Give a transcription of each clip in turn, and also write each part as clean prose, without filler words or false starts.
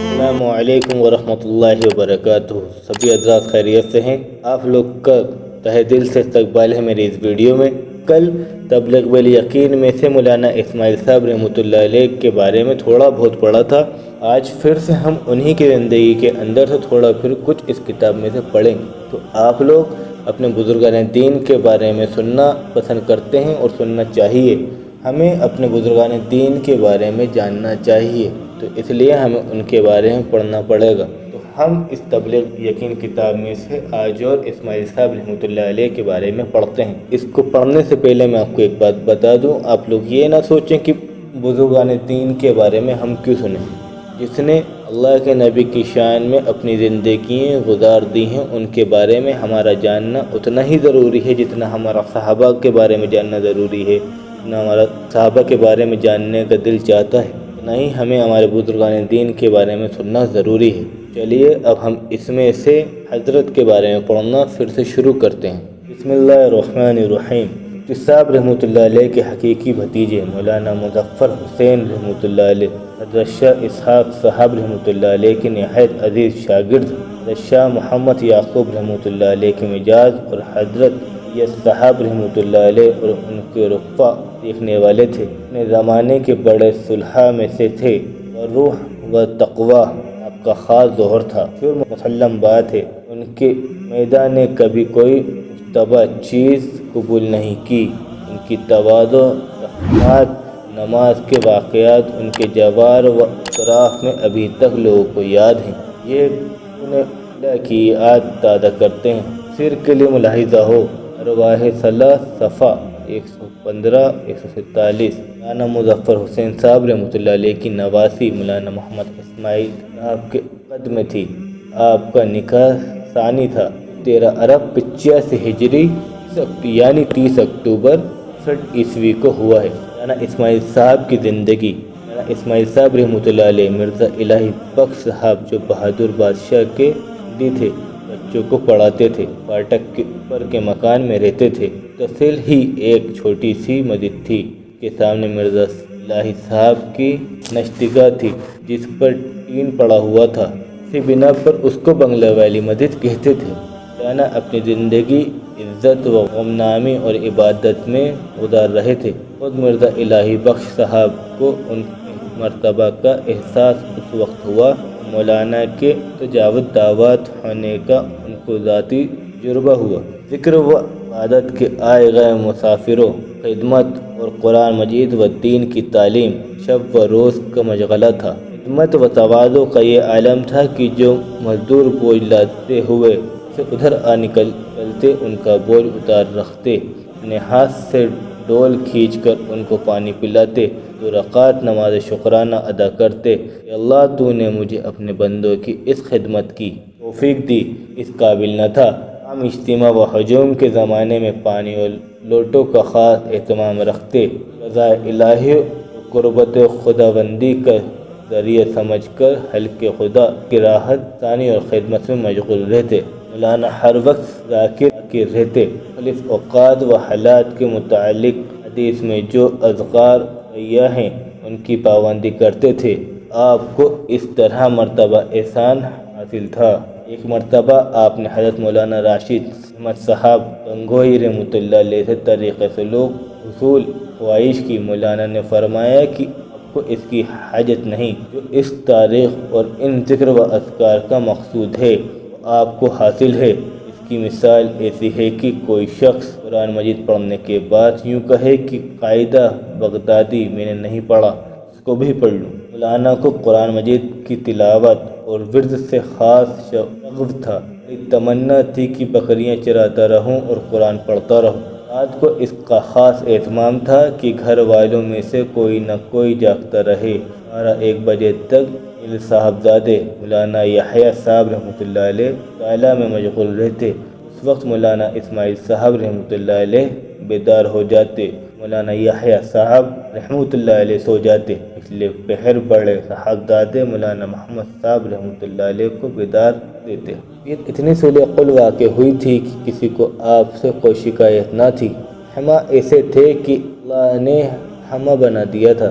السلام علیکم ورحمۃ اللہ وبرکاتہ۔ سبھی حضرات خیریت سے ہیں؟ آپ لوگ کا تہہ دل سے استقبال ہے میری اس ویڈیو میں۔ کل تبلیغ بالیقین میں سے مولانا اسماعیل صاحب رحمۃ اللہ علیہ کے بارے میں تھوڑا بہت پڑھا تھا۔ آج پھر سے ہم انہی کی زندگی کے اندر سے تھوڑا پھر کچھ اس کتاب میں سے پڑھیں گے۔ تو آپ لوگ اپنے بزرگان دین کے بارے میں سننا پسند کرتے ہیں اور سننا چاہیے۔ ہمیں اپنے بزرگان دین کے بارے میں جاننا چاہیے، تو اس لیے ہمیں ان کے بارے میں پڑھنا پڑے گا۔ تو ہم اس تبلیغ یقین کتاب میں سے آج اور اسماعیل صاحب رحمۃ اللہ علیہ کے بارے میں پڑھتے ہیں۔ اس کو پڑھنے سے پہلے میں آپ کو ایک بات بتا دوں، آپ لوگ یہ نہ سوچیں کہ بزرگان دین کے بارے میں ہم کیوں سنیں۔ جس نے اللہ کے نبی کی شان میں اپنی زندگیاں گزار دی ہیں، ان کے بارے میں ہمارا جاننا اتنا ہی ضروری ہے جتنا ہمارا صحابہ کے بارے میں جاننا ضروری ہے، جتنا ہمارا صحابہ کے بارے میں جاننے کا دل چاہتا ہے، اتنا ہی ہمیں ہمارے بزرگان دین کے بارے میں سننا ضروری ہے۔ چلیے اب ہم اس میں سے حضرت کے بارے میں پڑھنا پھر سے شروع کرتے ہیں۔ بسم اللہ الرحمن الرحیم۔ صاحب رحمۃ اللہ علیہ کے حقیقی بھتیجے مولانا مظفر حسین رحمۃ اللہ علیہ، حضرت شاہ اسحاق صاحب رحمۃ اللہ علیہ کے نہایت عزیز شاگرد، حضرت شاہ محمد یعقوب رحمۃ اللہ علیہ کے مجاز اور حضرت یس صاحب رحمۃ اللہ علیہ اور ان کے رفقا دیکھنے والے تھے۔ اپنے زمانے کے بڑے صلحاء میں سے تھے، اور روح و تقویٰ آپ کا خاص ظہر تھا۔ پھر مسلم بات ہے، ان کے میدان نے کبھی کوئی مشتبہ چیز قبول نہیں کی۔ ان کی تواضع، تحقیقات، نماز کے واقعات ان کے جوار و اطراف میں ابھی تک لوگوں کو یاد ہیں۔ یہ انہیں اللہ کی یاد تازہ کرتے ہیں۔ سر کے لیے ملاحظہ ہو، ارواح صلاح صفحہ 115-147۔ مولانا مظفر حسین صاحب رحمۃ اللہ علیہ کی نواسی مولانا محمد اسماعیل صاحب کے قد میں تھی۔ آپ کا نکاح ثانی تھا، 13 ارب 85 ہجری یعنی 30 اکتوبر 68 عیسوی کو ہوا ہے۔ مولانا اسماعیل صاحب کی زندگی۔ مولانا اسماعیل صاحب رحمۃ اللہ علیہ مرزا الہی بخش صاحب جو بہادر بادشاہ کے دی تھے، بچوں کو پڑھاتے تھے، پاٹک پر کے مکان میں رہتے تھے۔ تصل ہی ایک چھوٹی سی مسجد تھی کے سامنے مرزا الہی صاحب کی نشستگاہ تھی، جس پر ٹین پڑا ہوا تھا۔ اسی بنا پر اس کو بنگلہ والی مسجد کہتے تھے۔ مولانا اپنی زندگی عزت و غمنامی اور عبادت میں گزار رہے تھے۔ خود مرزا الہی بخش صاحب کو ان مرتبہ کا احساس اس وقت ہوا مولانا کے تجاوز دعوت ہونے کا ان کو ذاتی تجربہ ہوا۔ ذکر و عبادت کے آئے گئے مسافروں، خدمت اور قرآن مجید و دین کی تعلیم شب و روز کا مشغلہ تھا۔ خدمت و تواضع کا یہ عالم تھا کہ جو مزدور بوجھ لاتے ہوئے سے ادھر آ نکلتے، ان کا بوجھ اتار رکھتے، اپنے ہاتھ سے ڈول کھینچ کر ان کو پانی پلاتے، 2 رکعت نماز شکرانہ ادا کرتے کہ اللہ تو نے مجھے اپنے بندوں کی اس خدمت کی توفیق دی، اس قابل نہ تھا۔ عام اجتماع و ہجوم کے زمانے میں پانی اور لوٹوں کا خاص اہتمام رکھتے، رضا الہی و قربت خداوندی کا ذریعہ سمجھ کر حلق خدا کی راحت ثانی اور خدمت میں مشغول رہتے۔ مولانا ہر وقت ذاکر رہتے، مختلف اوقات و حالات کے متعلق حدیث میں جو اذکار ہیں ان کی پابندی کرتے تھے۔ آپ کو اس طرح مرتبہ احسان حاصل تھا۔ ایک مرتبہ آپ نے حضرت مولانا راشد احمد صاحب گنگوہی رحمۃ اللہ علیہ سے طریقہ سلوک حصول خواہش کی۔ مولانا نے فرمایا کہ آپ کو اس کی حاجت نہیں، جو اس تاریخ اور ان ذکر و اذکار کا مقصود ہے وہ آپ کو حاصل ہے۔ اس کی مثال ایسی ہے کہ کوئی شخص قرآن مجید پڑھنے کے بعد یوں کہے کہ قاعدہ بغدادی میں نے نہیں پڑھا، اس کو بھی پڑھ لوں۔ مولانا کو قرآن مجید کی تلاوت اور ورد سے خاص شغف تھا۔ ایک تمنا تھی کہ بکریاں چراتا رہوں اور قرآن پڑھتا رہوں۔ رات کو اس کا خاص اہتمام تھا کہ گھر والوں میں سے کوئی نہ کوئی جاگتا رہے۔ 12-1 بجے تک صاحبزادے مولانا یحییٰ صاحب رحمۃ اللہ علیہ مطالعہ میں مشغول رہتے۔ اس وقت مولانا اسماعیل صاحب رحمۃ اللہ علیہ بیدار ہو جاتے، مولانا یحییٰ صاحب رحمۃ اللہ علیہ سو جاتے۔ پچھلے پہر بڑے صاحبزادے مولانا محمد صاحب رحمۃ اللہ علیہ کو بیدار دیتے۔ یہ اتنی سلیق الواقع ہوئی تھی کہ کسی کو آپ سے کوئی شکایت نہ تھی۔ ہما ایسے تھے کہ اللہ نے ہما بنا دیا تھا۔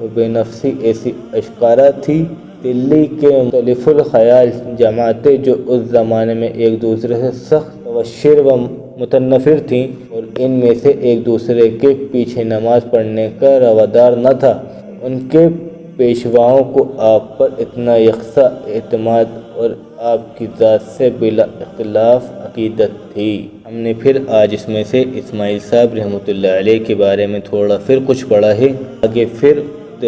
و بے نفسی ایسی اشکارا تھی۔ دلی کے مختلف الخیال جماعتیں جو اس زمانے میں ایک دوسرے سے سخت مبشر و متنفر تھیں اور ان میں سے ایک دوسرے کے پیچھے نماز پڑھنے کا روادار نہ تھا، ان کے پیشواؤں کو آپ پر اتنا یکساں اعتماد اور آپ کی ذات سے بلا اختلاف عقیدت تھی۔ ہم نے پھر آج اس میں سے اسماعیل صاحب رحمۃ اللہ علیہ کے بارے میں تھوڑا پھر کچھ پڑھا ہے، آگے پھر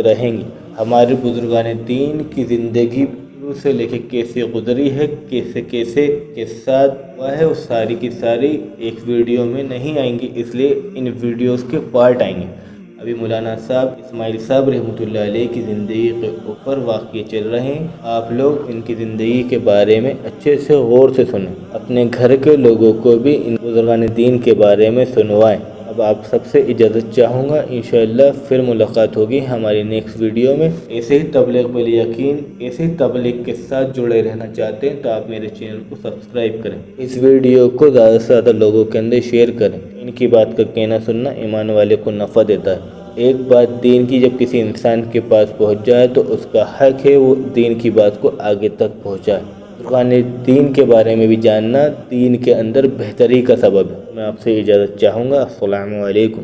رہیں گے۔ ہمارے بزرگان دین کی زندگی شروع سے لے کے کیسے گزری ہے، کیسے کے ساتھ ہوا ہے، وہ ساری کی ساری ایک ویڈیو میں نہیں آئیں گی، اس لیے ان ویڈیوز کے پارٹ آئیں گے۔ ابھی مولانا صاحب اسماعیل صاحب رحمۃ اللہ علیہ کی زندگی کے اوپر واقعے چل رہے ہیں، آپ لوگ ان کی زندگی کے بارے میں اچھے سے غور سے سنیں، اپنے گھر کے لوگوں کو بھی ان بزرگان دین کے بارے میں سنوائیں۔ اب آپ سب سے اجازت چاہوں گا، انشاءاللہ پھر ملاقات ہوگی ہماری نیکسٹ ویڈیو میں۔ ایسے ہی تبلیغ بال یقین، ایسے ہی تبلیغ کے ساتھ جڑے رہنا چاہتے ہیں تو آپ میرے چینل کو سبسکرائب کریں، اس ویڈیو کو زیادہ سے زیادہ لوگوں کے اندر شیئر کریں۔ ان کی بات کا کہنا سننا ایمان والے کو نفع دیتا ہے۔ ایک بات دین کی جب کسی انسان کے پاس پہنچ جائے تو اس کا حق ہے وہ دین کی بات کو آگے تک پہنچائے۔ بزرگان دین کے بارے میں بھی جاننا دین کے اندر بہتری کا سبب ہے۔ میں آپ سے اجازت چاہوں گا، السلام علیکم۔